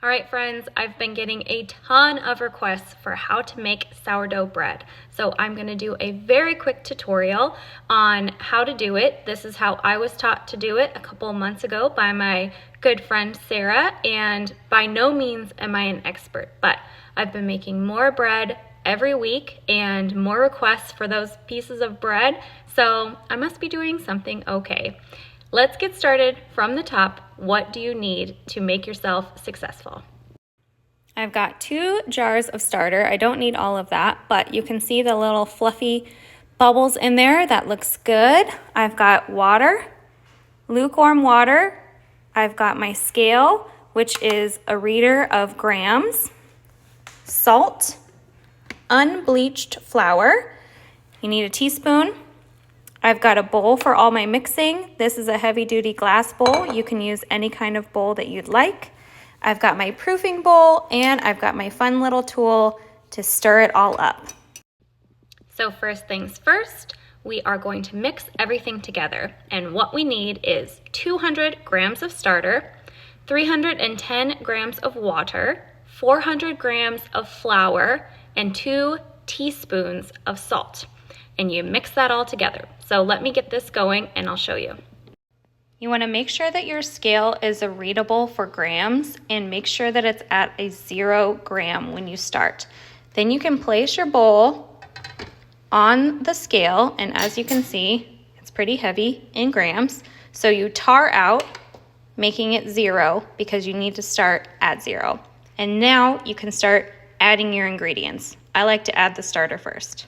All right, friends, I've been getting a ton of requests for how to make sourdough bread. So I'm gonna do a very quick tutorial on how to do it. This is how I was taught to do it a couple of months ago by my good friend Sarah, and by no means am I an expert, but I've been making more bread every week and more requests for those pieces of bread, so I must be doing something okay. Let's get started from the top. What do you need to make yourself successful? I've got 2 jars of starter. I don't need all of that, but you can see the little fluffy bubbles in there. That looks good. I've got water, lukewarm water. I've got my scale, which is a reader of grams, salt, unbleached flour. You need a teaspoon. I've got a bowl for all my mixing. This is a heavy-duty glass bowl. You can use any kind of bowl that you'd like. I've got my proofing bowl, and I've got my fun little tool to stir it all up. So first things first, we are going to mix everything together. And what we need is 200 grams of starter, 310 grams of water, 400 grams of flour, and 2 teaspoons of salt. And you mix that all together. So let me get this going and I'll show you. You want to make sure that your scale is readable for grams and make sure that it's at a 0 gram when you start. Then you can place your bowl on the scale, and as you can see, it's pretty heavy in grams. So you tar out, making it 0 because you need to start at 0. And now you can start adding your ingredients. I like to add the starter first.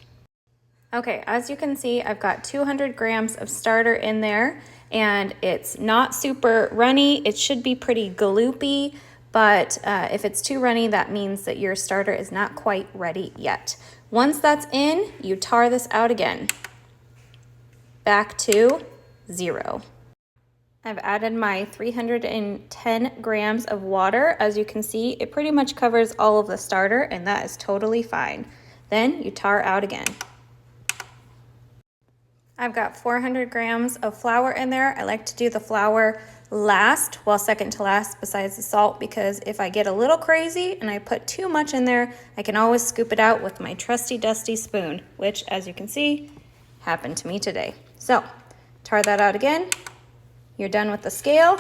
Okay, as you can see, I've got 200 grams of starter in there, and it's not super runny. It should be pretty gloopy, but if it's too runny, that means that your starter is not quite ready yet. Once that's in, you tar this out again, back to 0. I've added my 310 grams of water. As you can see, it pretty much covers all of the starter, and that is totally fine. Then you tar out again. I've got 400 grams of flour in there. I like to do the flour last, well, second to last besides the salt, because if I get a little crazy and I put too much in there, I can always scoop it out with my trusty dusty spoon, which, as you can see, happened to me today. So, tar that out again. You're done with the scale.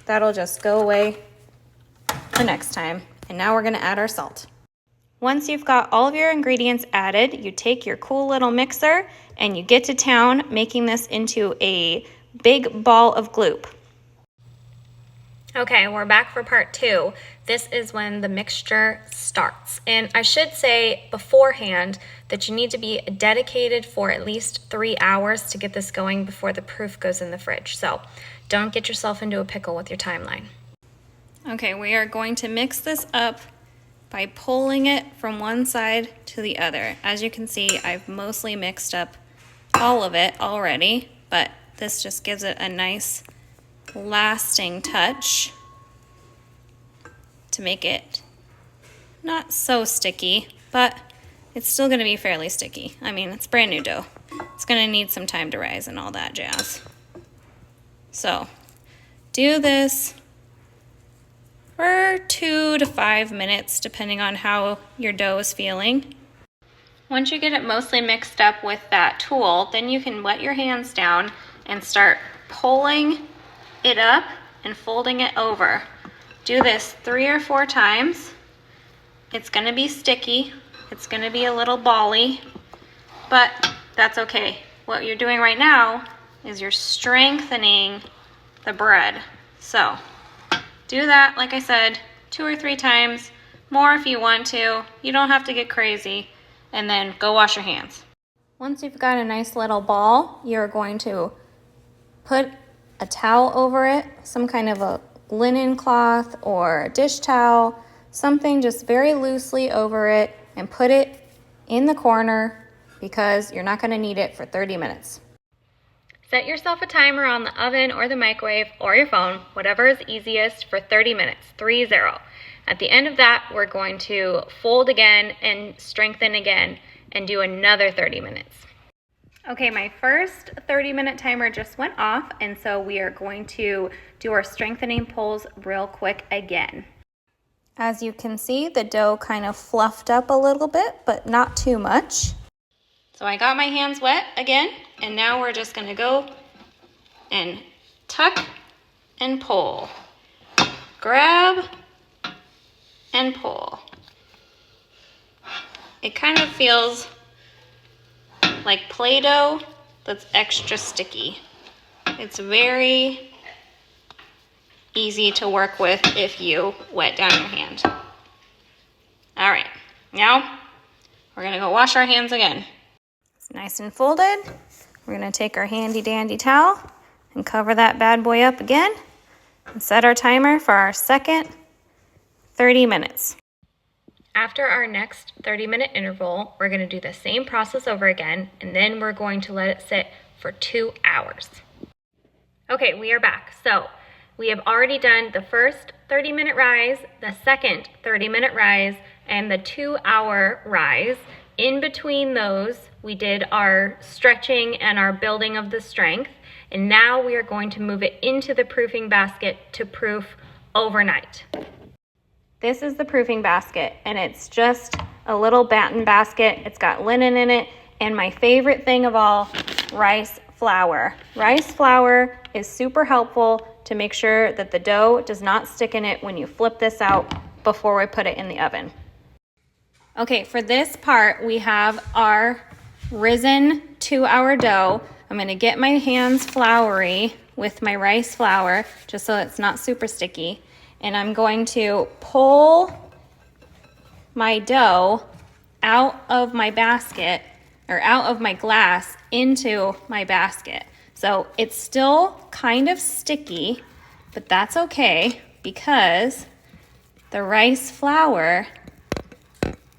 That'll just go away the next time. And now we're gonna add our salt. Once you've got all of your ingredients added, you take your cool little mixer and you get to town making this into a big ball of gloop. Okay, we're back for part 2. This is when the mixture starts. And I should say beforehand that you need to be dedicated for at least 3 hours to get this going before the proof goes in the fridge. So don't get yourself into a pickle with your timeline. Okay, we are going to mix this up by pulling it from one side to the other. As you can see, I've mostly mixed up all of it already, but this just gives it a nice lasting touch to make it not so sticky, but it's still gonna be fairly sticky. I mean, it's brand new dough. It's gonna need some time to rise and all that jazz. So, do this for 2 to 5 minutes, depending on how your dough is feeling. Once you get it mostly mixed up with that tool, then you can wet your hands down and start pulling it up and folding it over. Do this 3 or 4 times. It's gonna be sticky. It's gonna be a little bally, but that's okay. What you're doing right now is you're strengthening the bread. So, do that, like I said, 2 or 3 times, more if you want to. You don't have to get crazy, and then go wash your hands. Once you've got a nice little ball, you're going to put a towel over it, some kind of a linen cloth or a dish towel, something just very loosely over it, and put it in the corner because you're not going to need it for 30 minutes. Set yourself a timer on the oven or the microwave or your phone, whatever is easiest, for 30 minutes, 30. At the end of that, we're going to fold again and strengthen again and do another 30 minutes. Okay, my first 30-minute timer just went off, and so we are going to do our strengthening pulls real quick again. As you can see, the dough kind of fluffed up a little bit, but not too much. So I got my hands wet again, and now we're just gonna go and tuck and pull. Grab and pull. It kind of feels like Play-Doh that's extra sticky. It's very easy to work with if you wet down your hand. All right, now we're gonna go wash our hands again. It's nice and folded. We're gonna take our handy dandy towel and cover that bad boy up again and set our timer for our second 30 minutes. After our next 30-minute interval, we're gonna do the same process over again, and then we're going to let it sit for 2 hours. Okay, we are back. So we have already done the first 30-minute rise, the second 30-minute rise, and the 2-hour rise. In between those, we did our stretching and our building of the strength, and now we are going to move it into the proofing basket to proof overnight. This is the proofing basket, and it's just a little batten basket. It's got linen in it, and my favorite thing of all, rice flour. Rice flour is super helpful to make sure that the dough does not stick in it when you flip this out before we put it in the oven. Okay, for this part, we have our risen 2-hour dough. I'm gonna get my hands floury with my rice flour, just so it's not super sticky. And I'm going to pull my dough out of my basket, or out of my glass into my basket. So it's still kind of sticky, but that's okay because the rice flour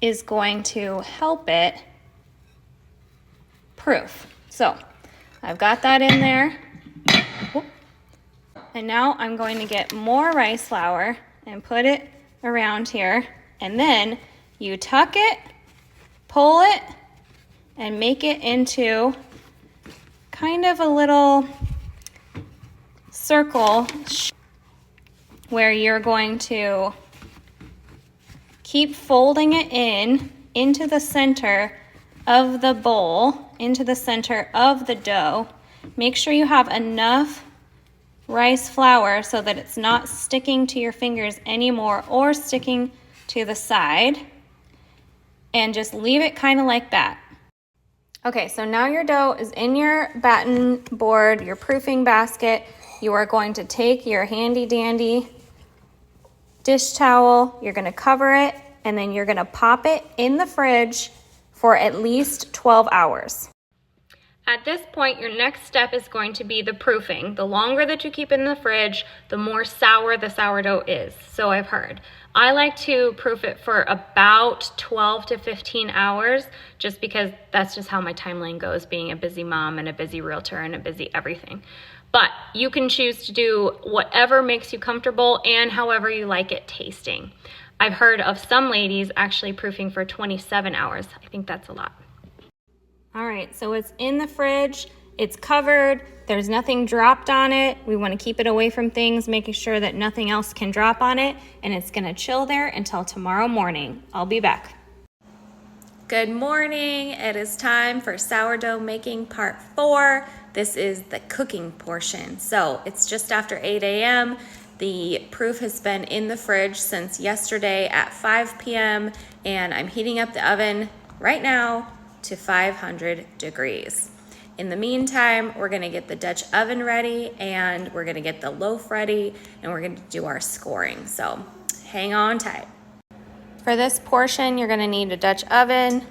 is going to help it proof. So I've got that in there. And now I'm going to get more rice flour and put it around here. And then you tuck it, pull it, and make it into kind of a little circle where you're going to keep folding it into the center of the bowl, into the center of the dough. Make sure you have enough rice flour so that it's not sticking to your fingers anymore or sticking to the side, and just leave it kind of like that. Okay, so now your dough is in your batten board, your proofing basket. You are going to take your handy dandy dish towel, you're gonna cover it, and then you're gonna pop it in the fridge for at least 12 hours. At this point, your next step is going to be the proofing. The longer that you keep it in the fridge, the more sour the sourdough is, so I've heard. I like to proof it for about 12 to 15 hours, just because that's just how my timeline goes, being a busy mom and a busy realtor and a busy everything. But you can choose to do whatever makes you comfortable and however you like it tasting. I've heard of some ladies actually proofing for 27 hours. I think that's a lot. All right, so it's in the fridge, it's covered, there's nothing dropped on it. We want to keep it away from things, making sure that nothing else can drop on it, and it's gonna chill there until tomorrow morning. I'll be back. Good morning, it is time for sourdough making part 4. This is the cooking portion. So it's just after 8 a.m. The proof has been in the fridge since yesterday at 5 p.m. and I'm heating up the oven right now to 500 degrees. In the meantime, we're gonna get the Dutch oven ready, and we're gonna get the loaf ready, and we're gonna do our scoring. So hang on tight. For this portion, you're gonna need a Dutch oven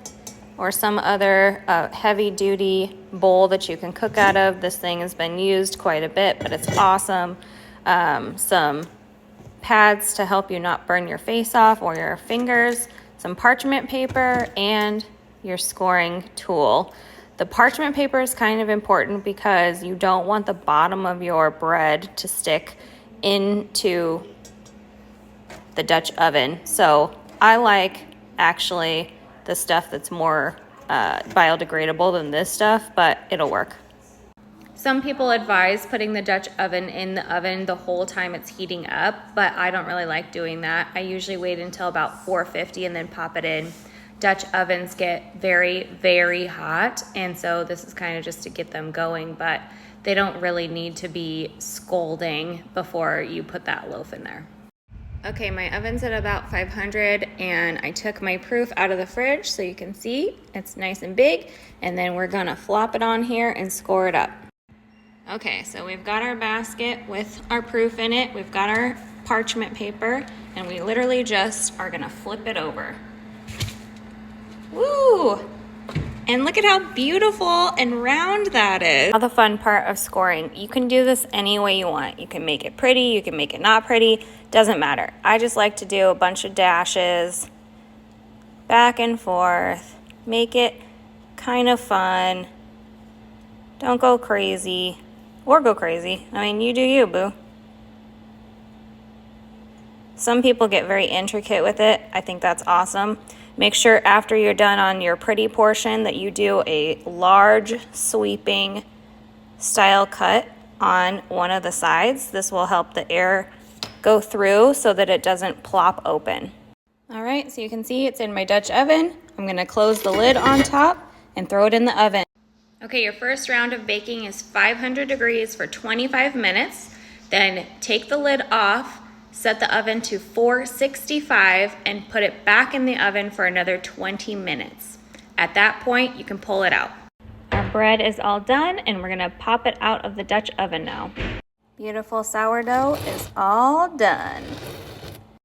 or some other heavy duty bowl that you can cook out of. This thing has been used quite a bit, but it's awesome. Some pads to help you not burn your face off or your fingers, some parchment paper, and your scoring tool. The parchment paper is kind of important because you don't want the bottom of your bread to stick into the Dutch oven. So I like actually the stuff that's more biodegradable than this stuff, but it'll work. Some people advise putting the Dutch oven in the oven the whole time it's heating up, but I don't really like doing that. I usually wait until about 450 and then pop it in. Dutch ovens get very, very hot, and so this is kind of just to get them going, but they don't really need to be scalding before you put that loaf in there. Okay, my oven's at about 500, and I took my proof out of the fridge so you can see it's nice and big, and then we're gonna flop it on here and score it up. Okay, so we've got our basket with our proof in it, we've got our parchment paper, and we literally just are gonna flip it over. Woo! And look at how beautiful and round that is. Now the fun part of scoring. You can do this any way you want. You can make it pretty, you can make it not pretty, doesn't matter. I just like to do a bunch of dashes, back and forth, make it kind of fun. Don't go crazy, or go crazy. I mean, you do you, boo. Some people get very intricate with it. I think that's awesome. Make sure after you're done on your pretty portion that you do a large sweeping style cut on one of the sides. This will help the air go through so that it doesn't plop open. All right, so you can see it's in my Dutch oven. I'm gonna close the lid on top and throw it in the oven. Okay, your first round of baking is 500 degrees for 25 minutes. Then take the lid off, set the oven to 465 and put it back in the oven for another 20 minutes. At that point, you can pull it out. Our bread is all done, and we're gonna pop it out of the Dutch oven now. Beautiful sourdough is all done.